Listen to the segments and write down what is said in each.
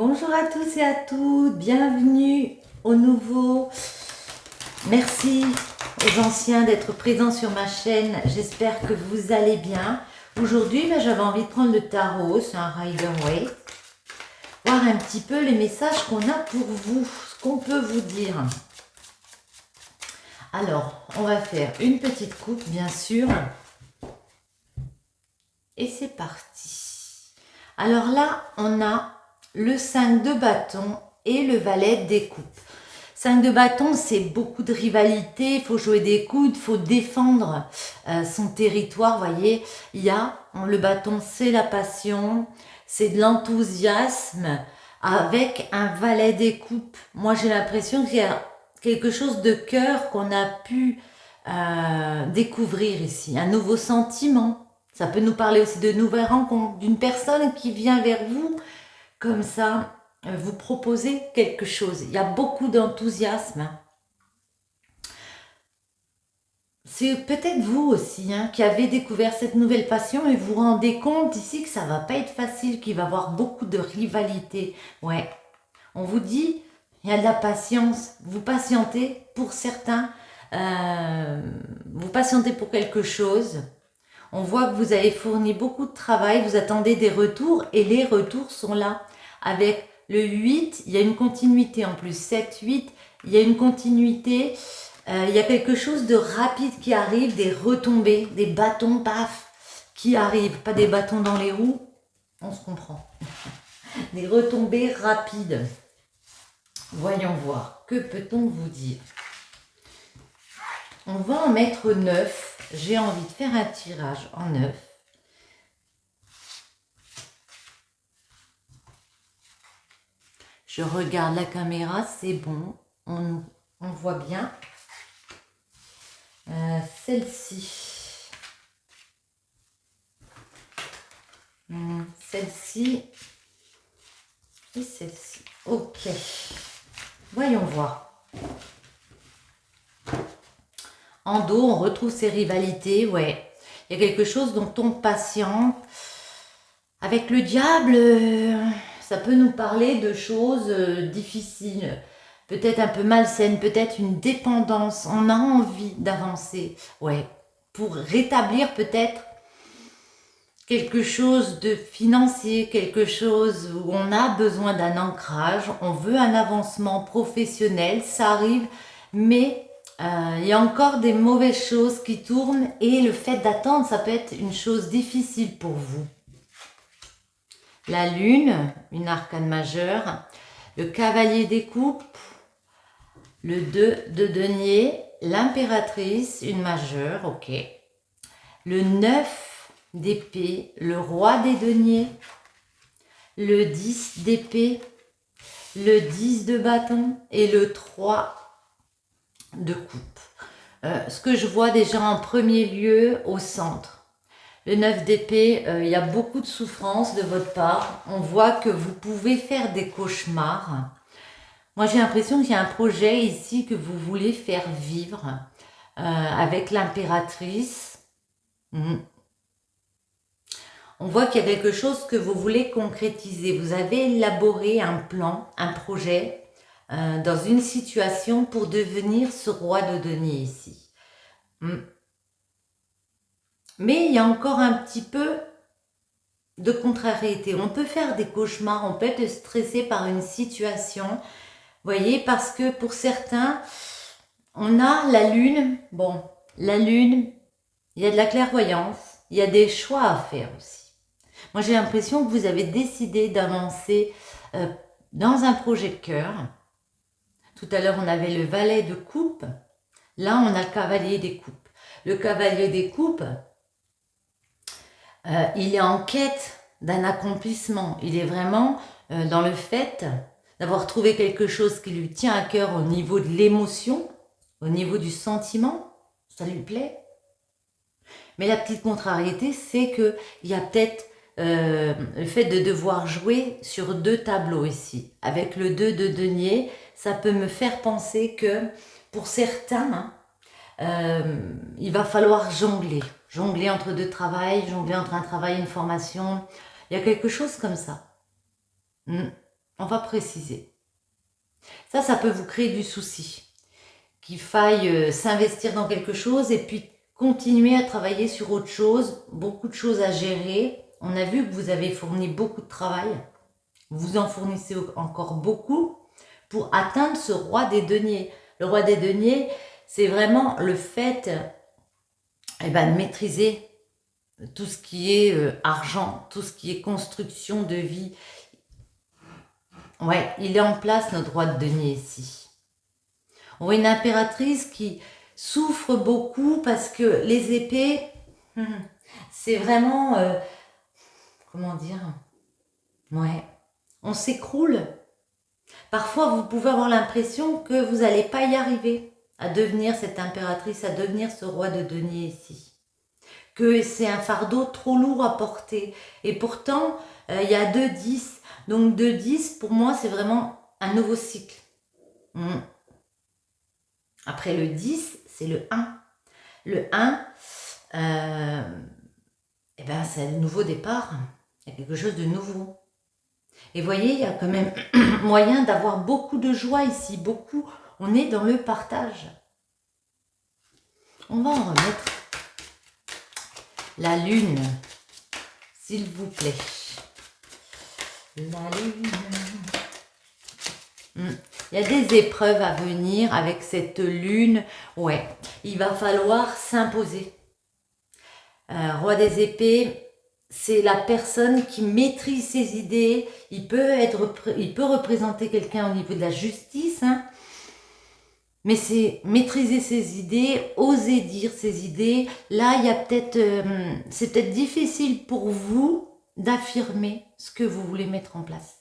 Bonjour à tous et à toutes, bienvenue aux nouveaux. Merci aux anciens d'être présents sur ma chaîne, j'espère que vous allez bien. Aujourd'hui, j'avais envie de prendre le tarot, c'est un Rider-Waite, voir un petit peu les messages qu'on a pour vous, ce qu'on peut vous dire. Alors, on va faire une petite coupe, bien sûr. Et c'est parti. Alors là, on a le 5 de bâton et le valet des coupes. 5 de bâton, c'est beaucoup de rivalité, il faut jouer des coudes, il faut défendre son territoire, voyez. Il y a, le bâton, c'est la passion, c'est de l'enthousiasme, avec un valet des coupes. Moi, j'ai l'impression qu'il y a quelque chose de cœur qu'on a pu découvrir ici, un nouveau sentiment. Ça peut nous parler aussi de nouvelles rencontres, d'une personne qui vient vers vous, comme ça, vous proposer quelque chose. Il y a beaucoup d'enthousiasme. C'est peut-être vous aussi qui avez découvert cette nouvelle passion et vous vous rendez compte ici que ça va pas être facile, qu'il va y avoir beaucoup de rivalité. Ouais, on vous dit, il y a de la patience. Vous patientez pour certains, vous patientez pour quelque chose. On voit que vous avez fourni beaucoup de travail, vous attendez des retours et les retours sont là. Avec le 8, il y a une continuité en plus. 7, 8, il y a une continuité. Il y a quelque chose de rapide qui arrive, des retombées, des bâtons, paf, qui arrivent. Pas des bâtons dans les roues, on se comprend. Des retombées rapides. Voyons voir, que peut-on vous dire? On va en mettre 9. J'ai envie de faire un tirage en 9. Je regarde la caméra, c'est bon, on voit bien. Celle-ci. Celle-ci. Et celle-ci. Ok. Voyons voir. En dos, on retrouve ces rivalités, ouais. Il y a quelque chose dont on patiente. Avec le diable, ça peut nous parler de choses difficiles, peut-être un peu malsaines, peut-être une dépendance. On a envie d'avancer, ouais, pour rétablir peut-être quelque chose de financier, quelque chose où on a besoin d'un ancrage, on veut un avancement professionnel, ça arrive, mais il y a encore des mauvaises choses qui tournent et le fait d'attendre, ça peut être une chose difficile pour vous. La lune, une arcane majeure, le cavalier des coupes, le 2 de denier, l'impératrice, une majeure, ok. Le 9 d'épée, le roi des deniers, le 10 d'épée, le 10 de bâton et le 3 de coupe. Ce que je vois déjà en premier lieu au centre. Le 9 d'épée, il y a beaucoup de souffrance de votre part. On voit que vous pouvez faire des cauchemars. Moi, j'ai l'impression qu'il y a un projet ici que vous voulez faire vivre avec l'impératrice. On voit qu'il y a quelque chose que vous voulez concrétiser. Vous avez élaboré un plan, un projet dans une situation pour devenir ce roi de denier ici. Mais il y a encore un petit peu de contrariété. On peut faire des cauchemars, on peut être stressé par une situation. Vous voyez, parce que pour certains, on a la lune. Bon, la lune, il y a de la clairvoyance, il y a des choix à faire aussi. Moi, j'ai l'impression que vous avez décidé d'avancer dans un projet de cœur. Tout à l'heure, on avait le valet de coupe. Là, on a le cavalier des coupes. Le cavalier des coupes, il est en quête d'un accomplissement. Il est vraiment dans le fait d'avoir trouvé quelque chose qui lui tient à cœur au niveau de l'émotion, au niveau du sentiment. Ça lui plaît. Mais la petite contrariété, c'est qu'il y a peut-être le fait de devoir jouer sur 2 tableaux ici. Avec le 2 de denier, ça peut me faire penser que pour certains, il va falloir jongler. Jongler entre 2 travails, jongler entre un travail et une formation. Il y a quelque chose comme ça. on va préciser. Ça peut vous créer du souci. Qu'il faille s'investir dans quelque chose et puis continuer à travailler sur autre chose, beaucoup de choses à gérer. On a vu que vous avez fourni beaucoup de travail, vous en fournissez encore beaucoup pour atteindre ce roi des deniers. Le roi des deniers, c'est vraiment le fait de maîtriser tout ce qui est argent, tout ce qui est construction de vie. Ouais, il est en place notre roi de denier ici. On voit une impératrice qui souffre beaucoup parce que les épées, c'est vraiment, comment dire, ouais, on s'écroule. Parfois, vous pouvez avoir l'impression que vous n'allez pas y arriver à devenir cette impératrice, à devenir ce roi de denier ici. Que c'est un fardeau trop lourd à porter. Et pourtant, il y a 2-10. Donc 2-10, pour moi, c'est vraiment un nouveau cycle. Après le 10, c'est le 1. Le 1, c'est le nouveau départ. Il y a quelque chose de nouveau. Et voyez, il y a quand même moyen d'avoir beaucoup de joie ici. Beaucoup. On est dans le partage. On va en remettre la lune, s'il vous plaît. La lune. Il y a des épreuves à venir avec cette lune. Ouais, il va falloir s'imposer. Roi des épées, c'est la personne qui maîtrise ses idées. Il peut représenter quelqu'un au niveau de la justice, hein. Mais c'est maîtriser ses idées, oser dire ses idées. Là, il y a c'est peut-être difficile pour vous d'affirmer ce que vous voulez mettre en place.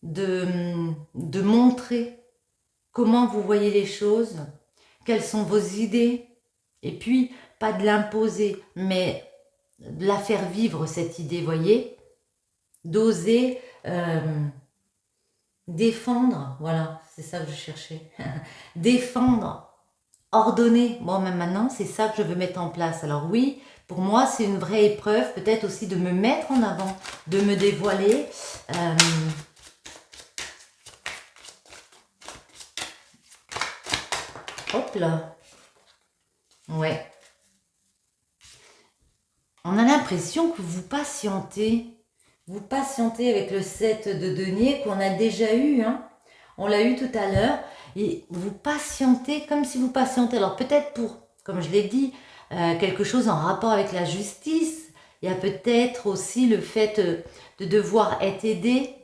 De montrer comment vous voyez les choses, quelles sont vos idées, et puis pas de l'imposer, mais de la faire vivre cette idée, voyez, d'oser défendre, voilà, c'est ça que je cherchais, défendre, ordonner, bon, même maintenant, c'est ça que je veux mettre en place. Alors oui, pour moi, c'est une vraie épreuve, peut-être aussi de me mettre en avant, de me dévoiler, hop là. Ouais. On a l'impression que vous patientez. Vous patientez avec le 7 de denier qu'on a déjà eu. Hein. On l'a eu tout à l'heure. Et vous patientez comme si vous patientez. Alors peut-être pour, comme je l'ai dit, quelque chose en rapport avec la justice. Il y a peut-être aussi le fait de devoir être aidé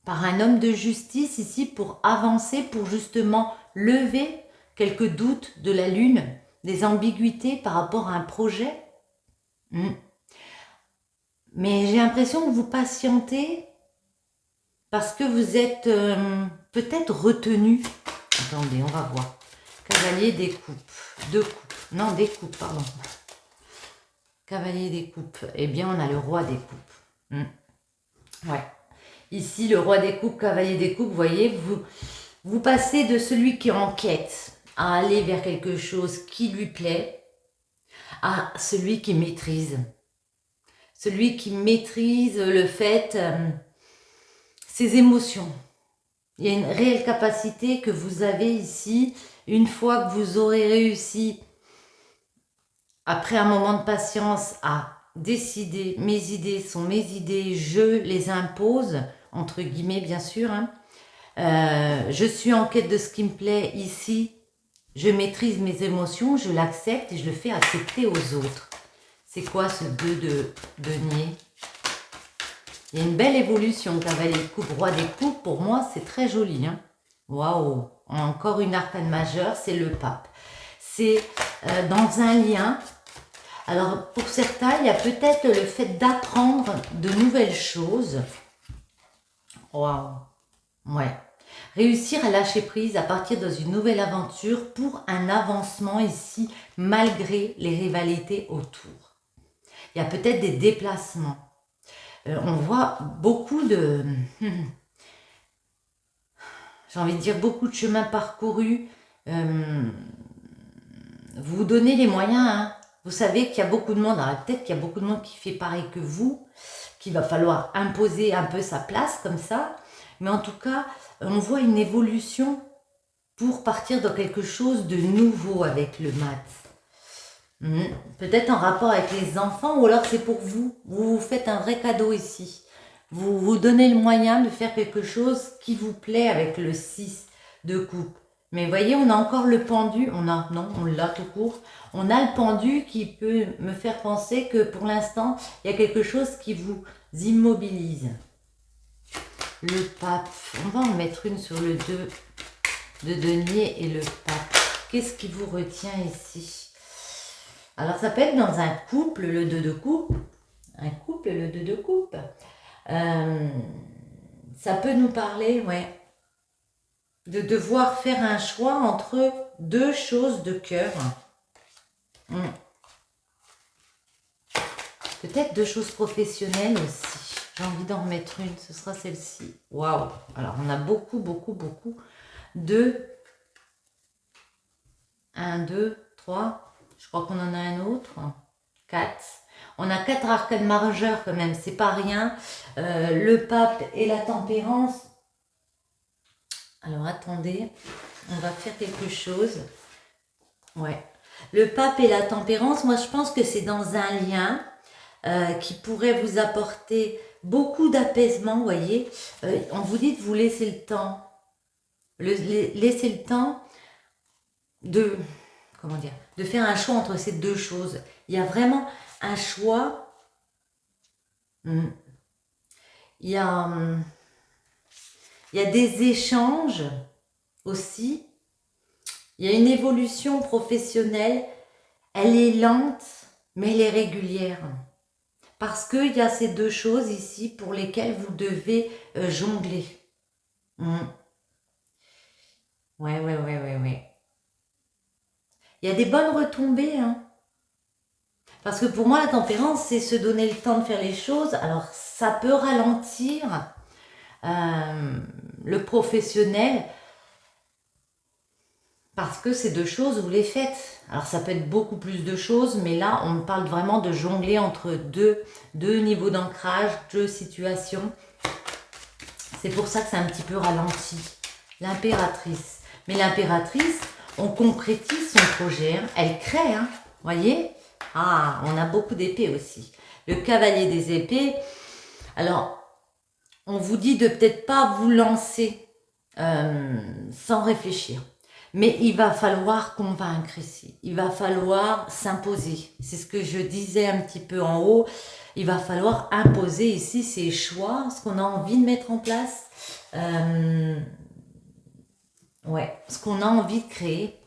par un homme de justice ici pour avancer, pour justement lever quelques doutes de la lune, des ambiguïtés par rapport à un projet. Mais j'ai l'impression que vous patientez parce que vous êtes peut-être retenu. Attendez, on va voir. Cavalier des coupes. Deux coupes. Non, des coupes, pardon. Cavalier des coupes. Eh bien, on a le roi des coupes. Ouais. Ici, le roi des coupes, cavalier des coupes, vous voyez, vous passez de celui qui est en quête à aller vers quelque chose qui lui plaît, à celui qui maîtrise. Celui qui maîtrise le fait, ses émotions. Il y a une réelle capacité que vous avez ici, une fois que vous aurez réussi, après un moment de patience, à décider, mes idées sont mes idées, je les impose, entre guillemets bien sûr, hein. Je suis en quête de ce qui me plaît ici, je maîtrise mes émotions, je l'accepte et je le fais accepter aux autres. C'est quoi ce 2 de denier? Il y a une belle évolution, cavalier de coupe, roi des coupes, pour moi c'est très joli. Hein. Waouh! Encore une arcane majeure, c'est le pape. C'est dans un lien. Alors pour certains, il y a peut-être le fait d'apprendre de nouvelles choses. Waouh! Ouais. Réussir à lâcher prise, à partir dans une nouvelle aventure pour un avancement ici, malgré les rivalités autour. Il y a peut-être des déplacements. On voit beaucoup de... j'ai envie de dire beaucoup de chemins parcourus. Vous vous donnez les moyens. Hein. Vous savez qu'il y a beaucoup de monde. Alors peut-être qu'il y a beaucoup de monde qui fait pareil que vous, qu'il va falloir imposer un peu sa place comme ça. Mais en tout cas, on voit une évolution pour partir dans quelque chose de nouveau avec le mat. Peut-être en rapport avec les enfants, ou alors c'est pour vous. Vous vous faites un vrai cadeau ici. Vous vous donnez le moyen de faire quelque chose qui vous plaît avec le 6 de coupe. Mais voyez, on a encore le pendu. Non, on l'a tout court. On a le pendu qui peut me faire penser que pour l'instant, il y a quelque chose qui vous immobilise. Le pape. On va en mettre une sur le 2 de denier et le pape. Qu'est-ce qui vous retient ici? Alors, ça peut être dans un couple, le 2 de coupe. Un couple, le 2 de coupe. Ça peut nous parler, ouais, de devoir faire un choix entre deux choses de cœur. Peut-être deux choses professionnelles aussi. J'ai envie d'en remettre une, ce sera celle-ci. Waouh! Alors, on a beaucoup de 1, 2, 3. Je crois qu'on en a un autre. 4. On a 4 arcades majeurs quand même, c'est pas rien. Le pape et la tempérance. Alors attendez, on va faire quelque chose. Ouais. Le pape et la tempérance, moi je pense que c'est dans un lien qui pourrait vous apporter beaucoup d'apaisement, vous voyez. On vous dit de vous laisser le temps. Laisser le temps de, comment dire, de faire un choix entre ces deux choses. Il y a vraiment un choix. Il y a des échanges aussi. Il y a une évolution professionnelle. Elle est lente, mais elle est régulière. Parce qu'il y a ces deux choses ici pour lesquelles vous devez jongler. Ouais. Il y a des bonnes retombées, hein. Parce que pour moi, la tempérance, c'est se donner le temps de faire les choses. Alors, ça peut ralentir le professionnel parce que ces deux choses, vous les faites. Alors, ça peut être beaucoup plus de choses, mais là, on parle vraiment de jongler entre deux niveaux d'ancrage, deux situations. C'est pour ça que c'est un petit peu ralenti. L'impératrice. Mais l'impératrice, on concrétise son projet. Hein. Elle crée, hein. Voyez? Ah, on a beaucoup d'épées aussi. Le cavalier des épées. Alors, on vous dit de peut-être pas vous lancer sans réfléchir. Mais il va falloir convaincre ici. Il va falloir s'imposer. C'est ce que je disais un petit peu en haut. Il va falloir imposer ici ses choix, ce qu'on a envie de mettre en place. Ce qu'on a envie de créer.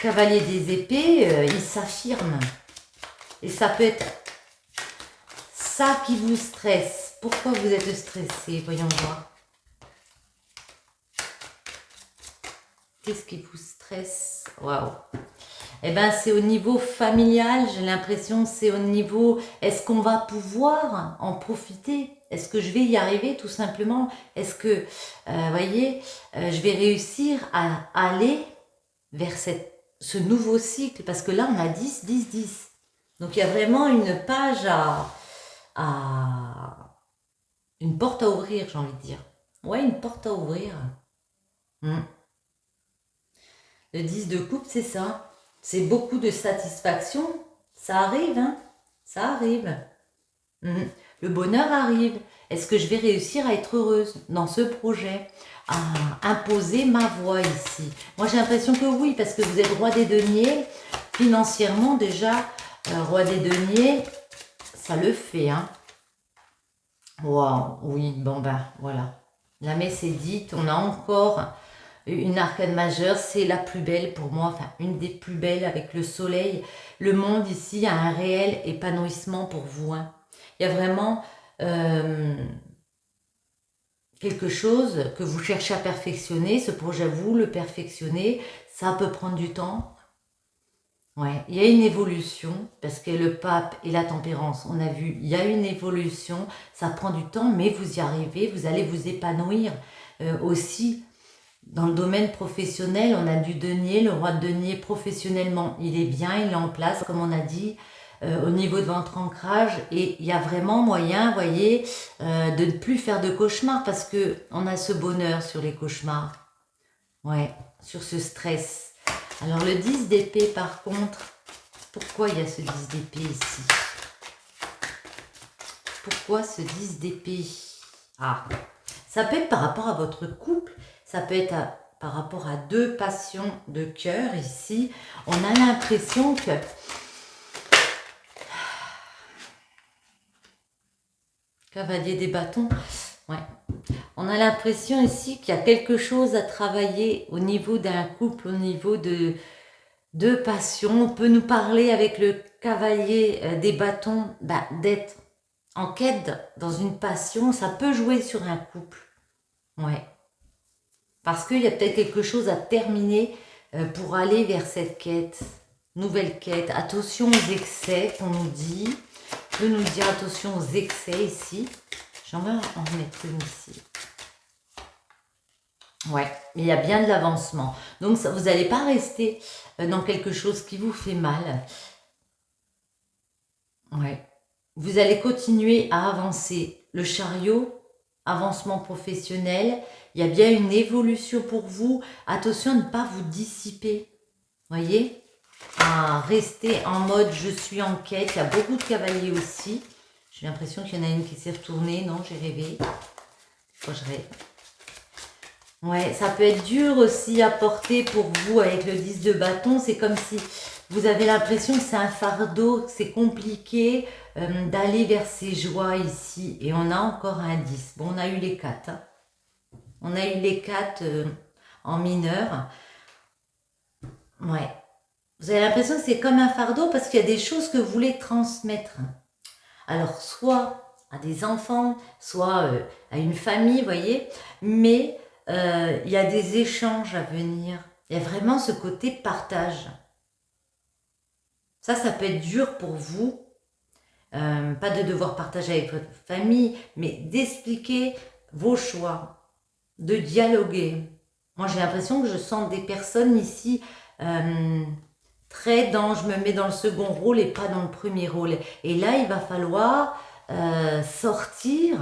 Cavalier des épées, il s'affirme. Et ça peut être ça qui vous stresse. Pourquoi vous êtes stressé? Voyons voir. Qu'est-ce qui vous stresse? Waouh! Eh bien, c'est au niveau familial, j'ai l'impression, c'est au niveau, est-ce qu'on va pouvoir en profiter? Est-ce que je vais y arriver tout simplement? Est-ce que, voyez, je vais réussir à aller vers ce nouveau cycle? Parce que là, on a 10, 10, 10. Donc, il y a vraiment une page une porte à ouvrir, j'ai envie de dire. Ouais, une porte à ouvrir. Le 10 de coupe, c'est ça. C'est beaucoup de satisfaction. Ça arrive, hein. Ça arrive. Le bonheur arrive. Est-ce que je vais réussir à être heureuse dans ce projet? À imposer ma voix ici? Moi, j'ai l'impression que oui, parce que vous êtes roi des deniers. Financièrement, déjà, roi des deniers, ça le fait, hein. Waouh, oui, bon ben, voilà. La messe est dite. On a encore une arcade majeure, c'est la plus belle pour moi, enfin une des plus belles avec le soleil. Le monde ici a un réel épanouissement pour vous. Hein. Il y a vraiment quelque chose que vous cherchez à perfectionner. Ce projet, vous le perfectionnez. Ça peut prendre du temps. Ouais, il y a une évolution, parce que le pape et la tempérance, on a vu, il y a une évolution. Ça prend du temps, mais vous y arrivez. Vous allez vous épanouir aussi. Dans le domaine professionnel, on a du denier, le roi de denier professionnellement, il est bien, il est en place, comme on a dit. au niveau de votre ancrage et il y a vraiment moyen, vous voyez, de ne plus faire de cauchemars parce que on a ce bonheur sur les cauchemars. Ouais, sur ce stress. Alors le 10 d'épée par contre, pourquoi il y a ce 10 d'épée ici? Pourquoi ce 10 d'épée? Ah, ça peut être par rapport à votre couple, ça peut être par rapport à deux passions de cœur ici. On a l'impression que... Cavalier des bâtons, ouais. On a l'impression ici qu'il y a quelque chose à travailler au niveau d'un couple, au niveau de passion. On peut nous parler avec le cavalier des bâtons d'être en quête dans une passion. Ça peut jouer sur un couple, ouais. Parce qu'il y a peut-être quelque chose à terminer pour aller vers cette quête, nouvelle quête. Attention aux excès qu'on nous dit. On peut nous dire attention aux excès ici. J'en vais en remettre une ici. Ouais, mais il y a bien de l'avancement. Donc ça, vous n'allez pas rester dans quelque chose qui vous fait mal. Ouais. Vous allez continuer à avancer. Le chariot, avancement professionnel. Il y a bien une évolution pour vous. Attention à ne pas vous dissiper. Voyez, à rester en mode je suis en quête. Il y a beaucoup de cavaliers aussi. J'ai l'impression qu'il y en a une qui s'est retournée. Non, j'ai rêvé. Faut que je rêve. Ouais, ça peut être dur aussi à porter pour vous avec le 10 de bâton. C'est comme si vous avez l'impression que c'est un fardeau, que c'est compliqué d'aller vers ces joies ici. Et on a encore un 10. Bon, on a eu les 4. Hein. On a eu les 4 en mineur. Ouais. Vous avez l'impression que c'est comme un fardeau parce qu'il y a des choses que vous voulez transmettre. Alors, soit à des enfants, soit à une famille, vous voyez. Mais il y a des échanges à venir. Il y a vraiment ce côté partage. Ça peut être dur pour vous. Pas de devoir partager avec votre famille, mais d'expliquer vos choix, de dialoguer. Moi, j'ai l'impression que je sens des personnes ici très dans, je me mets dans le second rôle et pas dans le premier rôle. Et là, il va falloir sortir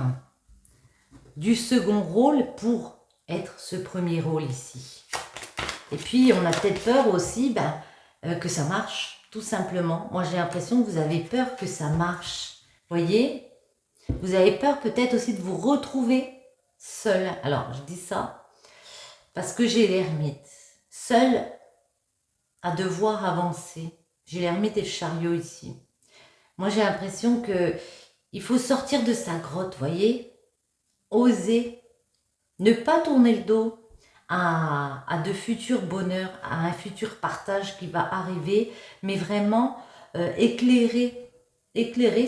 du second rôle pour être ce premier rôle ici. Et puis, on a peut-être peur aussi que ça marche, tout simplement. Moi, j'ai l'impression que vous avez peur que ça marche. Voyez? Vous avez peur peut-être aussi de vous retrouver seul. Alors, je dis ça parce que j'ai l'ermite. Seul à devoir avancer. J'ai l'ermite et le chariot ici. Moi, j'ai l'impression que il faut sortir de sa grotte, voyez? Oser. Ne pas tourner le dos à de futurs bonheurs, à un futur partage qui va arriver, mais vraiment éclairer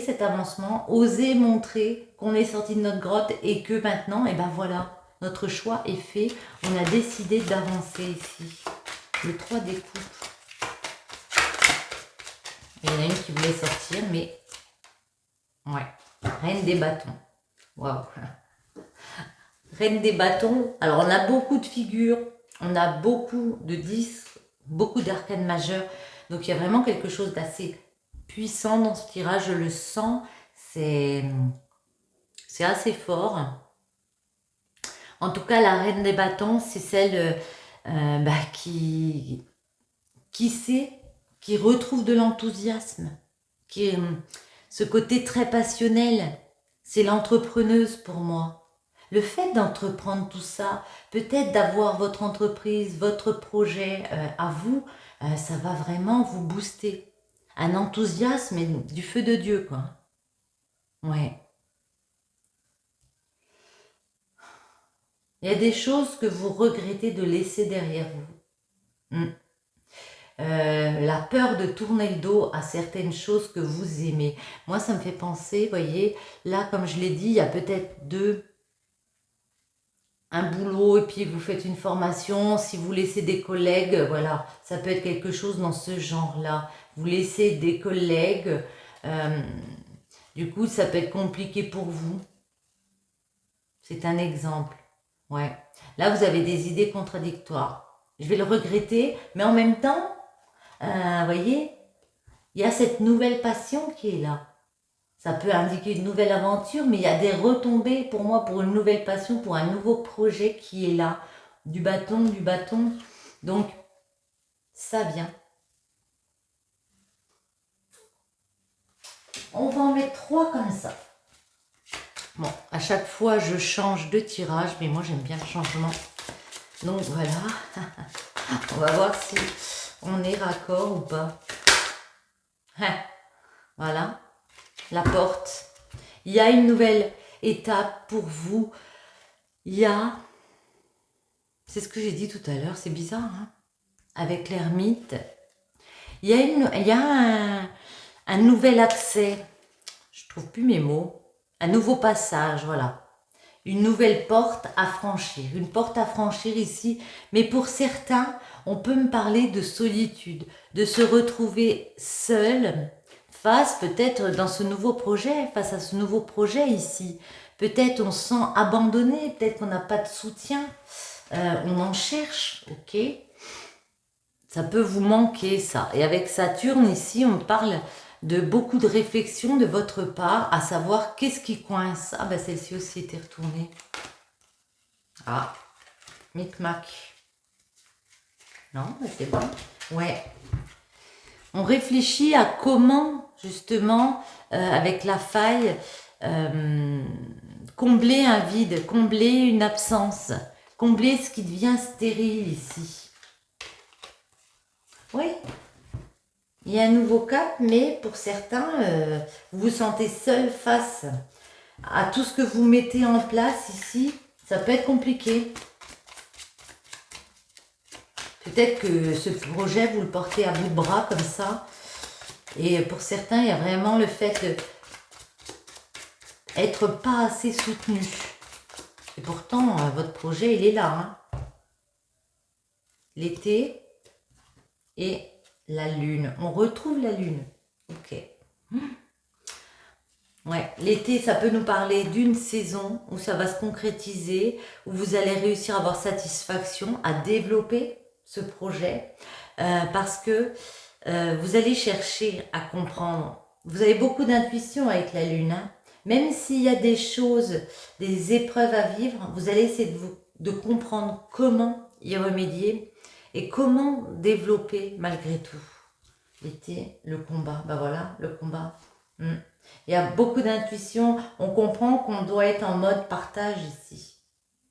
cet avancement, oser montrer qu'on est sorti de notre grotte et que maintenant, et ben voilà, notre choix est fait. On a décidé d'avancer ici. Le 3 des coupes. Il y en a une qui voulait sortir, mais ouais, reine des bâtons. Waouh. Reine des bâtons, alors on a beaucoup de figures, on a beaucoup de 10, beaucoup d'arcanes majeures, donc il y a vraiment quelque chose d'assez puissant dans ce tirage, je le sens, c'est assez fort. En tout cas, la reine des bâtons, c'est celle qui sait, qui retrouve de l'enthousiasme, qui ce côté très passionnel, c'est l'entrepreneuse pour moi. Le fait d'entreprendre tout ça, peut-être d'avoir votre entreprise, votre projet à vous, ça va vraiment vous booster. Un enthousiasme et du feu de Dieu, quoi. Ouais. Il y a des choses que vous regrettez de laisser derrière vous. La peur de tourner le dos à certaines choses que vous aimez. Moi, ça me fait penser, voyez, là, comme je l'ai dit, il y a peut-être un boulot et puis vous faites une formation, si vous laissez des collègues, voilà, ça peut être quelque chose dans ce genre-là. Vous laissez des collègues, du coup, ça peut être compliqué pour vous. C'est un exemple. Ouais. Là, vous avez des idées contradictoires. Je vais le regretter, mais en même temps, voyez, il y a cette nouvelle passion qui est là. Ça peut indiquer une nouvelle aventure, mais il y a des retombées pour moi, pour une nouvelle passion, pour un nouveau projet qui est là. Du bâton, du bâton. Donc, ça vient. On va en mettre 3 comme ça. Bon, à chaque fois, je change de tirage, mais moi, j'aime bien le changement. Donc, voilà. On va voir si on est raccord ou pas. Voilà. La porte. Il y a une nouvelle étape pour vous. Il y a... C'est ce que j'ai dit tout à l'heure, c'est bizarre, hein, avec l'ermite. Il y a un nouvel accès. Je trouve plus mes mots. Un nouveau passage, voilà. Une nouvelle porte à franchir. Une porte à franchir ici. Mais pour certains, on peut me parler de solitude, de se retrouver seul face peut-être dans ce nouveau projet, face à ce nouveau projet ici. Peut-être on se sent abandonné, peut-être qu'on n'a pas de soutien. On en cherche, ok? Ça peut vous manquer, ça. Et avec Saturne, ici, on parle de beaucoup de réflexion de votre part, à savoir qu'est-ce qui coince. Ah, ben celle-ci aussi était retournée. Ah, micmac. Non, c'est bon. Ouais. On réfléchit à comment, justement, avec la faille, combler un vide, combler une absence, combler ce qui devient stérile ici. Oui, il y a un nouveau cap, mais pour certains, vous vous sentez seul face à tout ce que vous mettez en place ici. Ça peut être compliqué. Peut-être que ce projet, vous le portez à bout de bras comme ça. Et pour certains, il y a vraiment le fait d'être pas assez soutenu. Et pourtant, votre projet, il est là. Hein. L'été et la lune. On retrouve la lune. Ok. Ouais, l'été, ça peut nous parler d'une saison où ça va se concrétiser, où vous allez réussir à avoir satisfaction, à développer ce projet, parce que vous allez chercher à comprendre. Vous avez beaucoup d'intuition avec la lune, hein. Même s'il y a des choses, des épreuves à vivre, vous allez essayer de comprendre comment y remédier et comment développer malgré tout. L'été, le combat, ben voilà, le combat. Il y a beaucoup d'intuition, on comprend qu'on doit être en mode partage ici.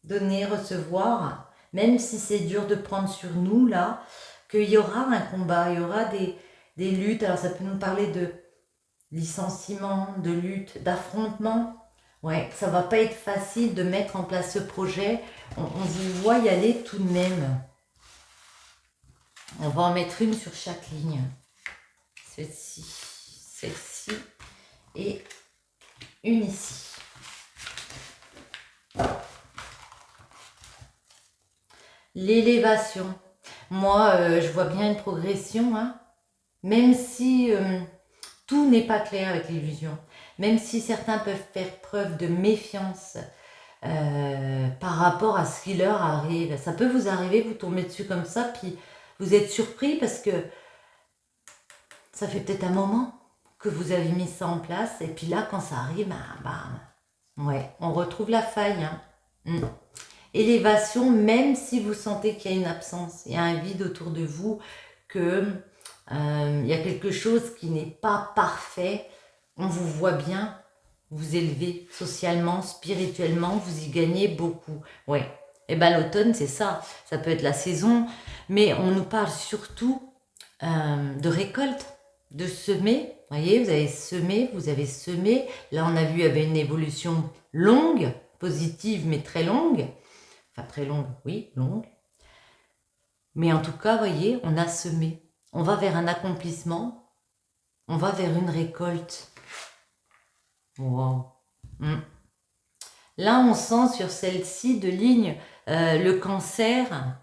Donner, recevoir, même si c'est dur de prendre sur nous là, qu'il y aura un combat, il y aura des luttes. Alors ça peut nous parler de licenciement, de lutte, d'affrontement. Ouais, ça va pas être facile de mettre en place ce projet. On vous voit y aller tout de même. On va en mettre une sur chaque ligne. Celle-ci, celle-ci et une ici. L'élévation. Moi, je vois bien une progression, hein. Même si tout n'est pas clair avec l'illusion, même si certains peuvent faire preuve de méfiance par rapport à ce qui leur arrive. Ça peut vous arriver, vous tombez dessus comme ça, puis vous êtes surpris parce que ça fait peut-être un moment que vous avez mis ça en place, et puis là, quand ça arrive, bam, ouais, on retrouve la faille. Hein. Élévation, même si vous sentez qu'il y a une absence, il y a un vide autour de vous, que il y a quelque chose qui n'est pas parfait, on vous voit bien vous élever socialement, spirituellement, vous y gagnez beaucoup. Ouais. Et ben l'automne, c'est ça. Ça peut être la saison, mais on nous parle surtout de récolte, de semer. Vous voyez, vous avez semé. Là, on a vu, il y avait une évolution longue, positive, mais très longue. Enfin, très longue, oui, longue. Mais en tout cas, vous voyez, on a semé. On va vers un accomplissement. On va vers une récolte. Wow. Là, on sent sur celle-ci de ligne le cancer.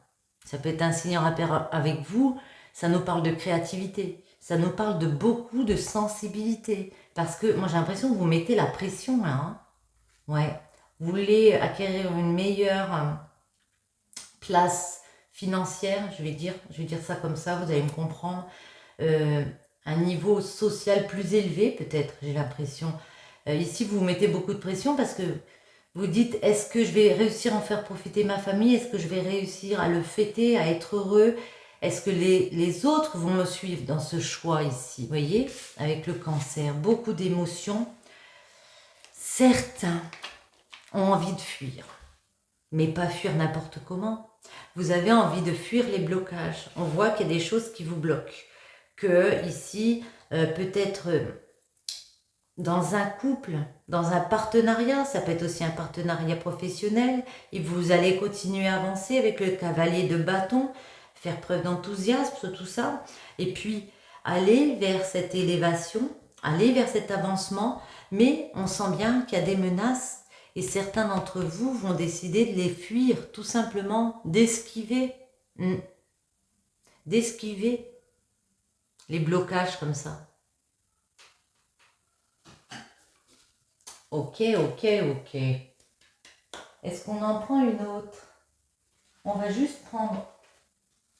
Ça peut être un signe en rapport avec vous. Ça nous parle de créativité. Ça nous parle de beaucoup de sensibilité. Parce que moi, j'ai l'impression que vous mettez la pression là. Hein. Ouais. Vous voulez acquérir une meilleure place financière, je vais dire ça comme ça, vous allez me comprendre. un niveau social plus élevé, peut-être, j'ai l'impression. Ici, vous vous mettez beaucoup de pression parce que vous dites, est-ce que je vais réussir à en faire profiter ma famille? Est-ce que je vais réussir à le fêter, à être heureux? Est-ce que les autres vont me suivre dans ce choix ici? Vous voyez, avec le cancer, beaucoup d'émotions. Certains ont envie de fuir, mais pas fuir n'importe comment. Vous avez envie de fuir les blocages. On voit qu'il y a des choses qui vous bloquent. Que ici, peut-être dans un couple, dans un partenariat, ça peut être aussi un partenariat professionnel, et vous allez continuer à avancer avec le cavalier de bâton, faire preuve d'enthousiasme sur tout ça, et puis aller vers cette élévation, aller vers cet avancement, mais on sent bien qu'il y a des menaces, et certains d'entre vous vont décider de les fuir, tout simplement, d'esquiver les blocages comme ça. Ok. Est-ce qu'on en prend une autre? On va juste prendre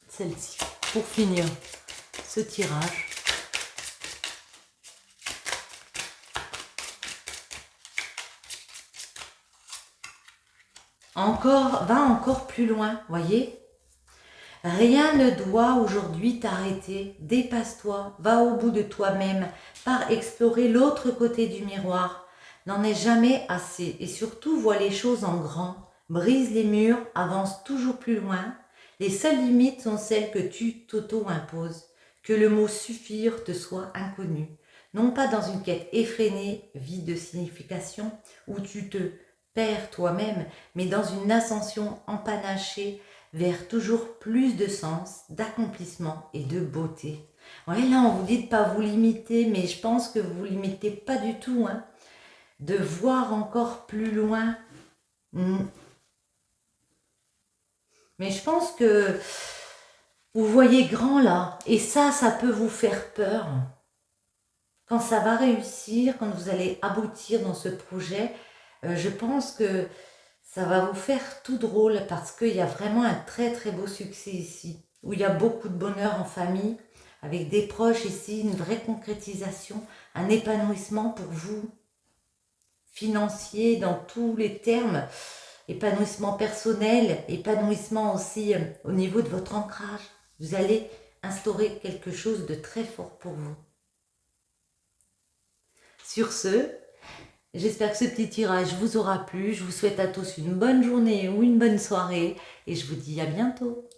celle-ci pour finir ce tirage. Va encore plus loin, voyez? Rien ne doit aujourd'hui t'arrêter. Dépasse-toi, va au bout de toi-même, pars explorer l'autre côté du miroir. N'en est jamais assez et surtout vois les choses en grand. Brise les murs, avance toujours plus loin. Les seules limites sont celles que tu t'auto-imposes. Que le mot suffire te soit inconnu. Non pas dans une quête effrénée, vide de signification, où tu te perds toi-même, mais dans une ascension empanachée vers toujours plus de sens, d'accomplissement et de beauté. Ouais, là, on vous dit de ne pas vous limiter, mais je pense que vous ne vous limitez pas du tout, hein, de voir encore plus loin. Mais je pense que vous voyez grand là, et ça peut vous faire peur. Quand ça va réussir, quand vous allez aboutir dans ce projet, je pense que ça va vous faire tout drôle parce qu'il y a vraiment un très très beau succès ici, où il y a beaucoup de bonheur en famille, avec des proches ici, une vraie concrétisation, un épanouissement pour vous, financier dans tous les termes, épanouissement personnel, épanouissement aussi au niveau de votre ancrage. Vous allez instaurer quelque chose de très fort pour vous. Sur ce, j'espère que ce petit tirage vous aura plu. Je vous souhaite à tous une bonne journée ou une bonne soirée et je vous dis à bientôt.